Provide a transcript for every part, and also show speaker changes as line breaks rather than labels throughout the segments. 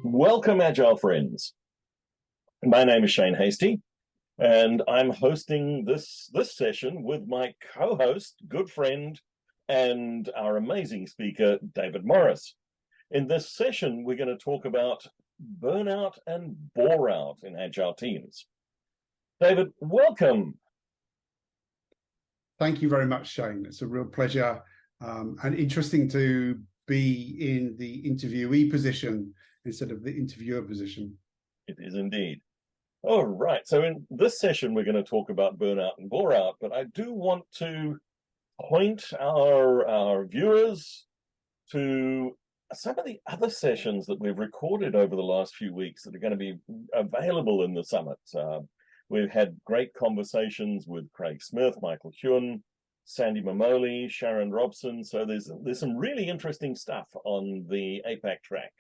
Welcome, Agile friends. My name is Shane Hasty, and I'm hosting this session with my co-host, good friend, and our amazing speaker, David Morris. In this session, we're going to talk about burnout and bore-out in Agile teams. David, welcome.
Thank you very much, Shane. It's a real pleasure and interesting to be in the interviewee position instead of the interviewer position.
It is indeed. All right. So in this session, we're going to talk about burnout and bore-out, but I do want to point our viewers to some of the other sessions that we've recorded over the last few weeks that are going to be available in the summit. We've had great conversations with Craig Smith, Michael Hune, Sandy Mamoli, Sharon Robson. So there's some really interesting stuff on the APAC track.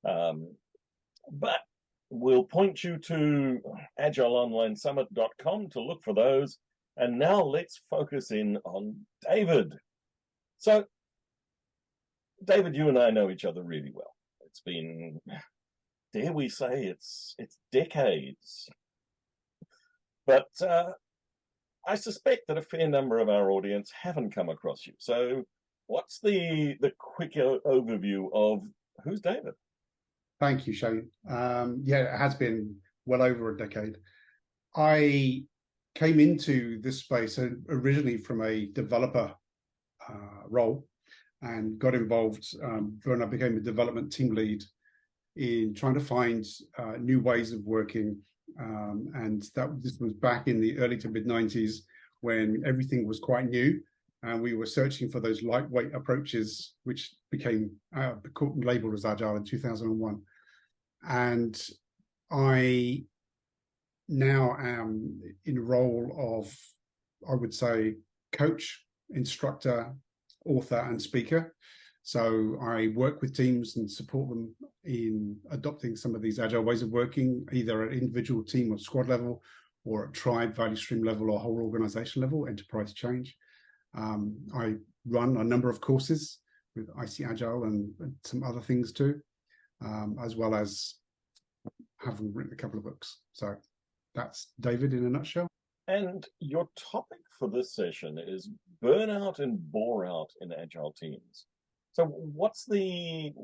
But we'll point you to agileonlinesummit.com to look for those. And now let's focus in on David. So, David, you and I know each other really well. It's been, dare we say, it's decades. But I suspect that a fair number of our audience haven't come across you. So what's the quick overview of who's David?
Thank you, Shane. Yeah, it has been well over a decade. I came into this space originally from a developer role and got involved when I became a development team lead in trying to find new ways of working. And this was back in the early to mid 90s when everything was quite new. And we were searching for those lightweight approaches, which became labeled as Agile in 2001. And I now am in a role of, I would say, coach, instructor, author, and speaker. So I work with teams and support them in adopting some of these Agile ways of working, either at individual team or squad level, or at tribe, value stream level, or whole organization level, enterprise change. I run a number of courses with IC Agile and some other things too, as well as having written a couple of books. So that's David in a nutshell.
And your topic for this session is burnout and bore-out in Agile teams. So what's the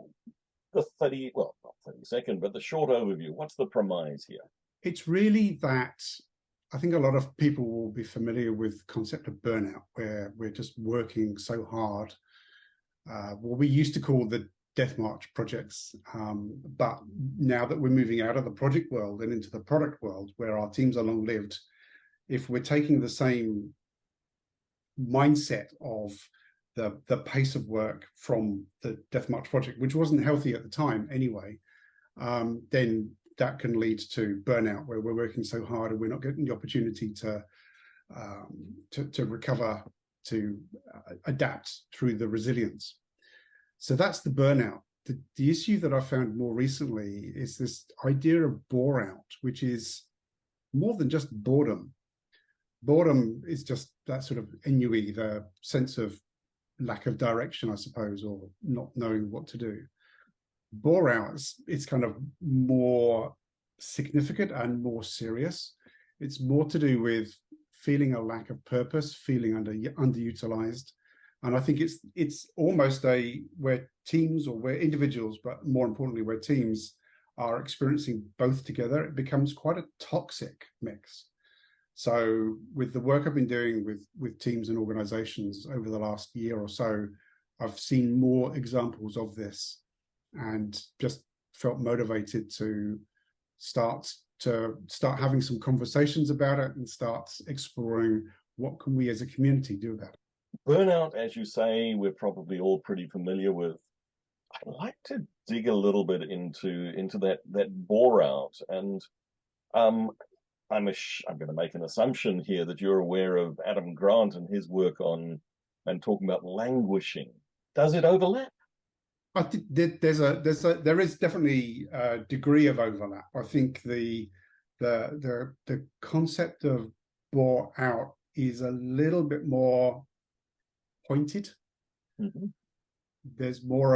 30, well, not 30 second, but the short overview? What's the premise here?
It's really that I think a lot of people will be familiar with the concept of burnout, where we're just working so hard. What we used to call the death march projects. But now that we're moving out of the project world and into the product world, where our teams are long-lived, if we're taking the same mindset of the pace of work from the Death March project, which wasn't healthy at the time anyway, then that can lead to burnout, where we're working so hard and we're not getting the opportunity to recover, to adapt through the resilience. So that's the burnout. The issue that I found more recently is this idea of bore-out, which is more than just boredom. Boredom is just that sort of ennui, the sense of lack of direction, I suppose, or not knowing what to do. Bore-out, it's kind of more significant and more serious. It's more to do with feeling a lack of purpose, feeling underutilized. And I think it's almost where teams, or where individuals, but more importantly, where teams are experiencing both together, it becomes quite a toxic mix. So with the work I've been doing with teams and organizations over the last year or so, I've seen more examples of this and just felt motivated to start having some conversations about it and start exploring what can we as a community do about it.
Burnout, as you say, we're probably all pretty familiar with. I'd like to dig a little bit into that bore out, and I'm going to make an assumption here that you're aware of Adam Grant and his work on and talking about languishing. Does it overlap?
I think there is definitely a degree of overlap. I think the concept of bore out is a little bit more pointed.
Mhm.
There's more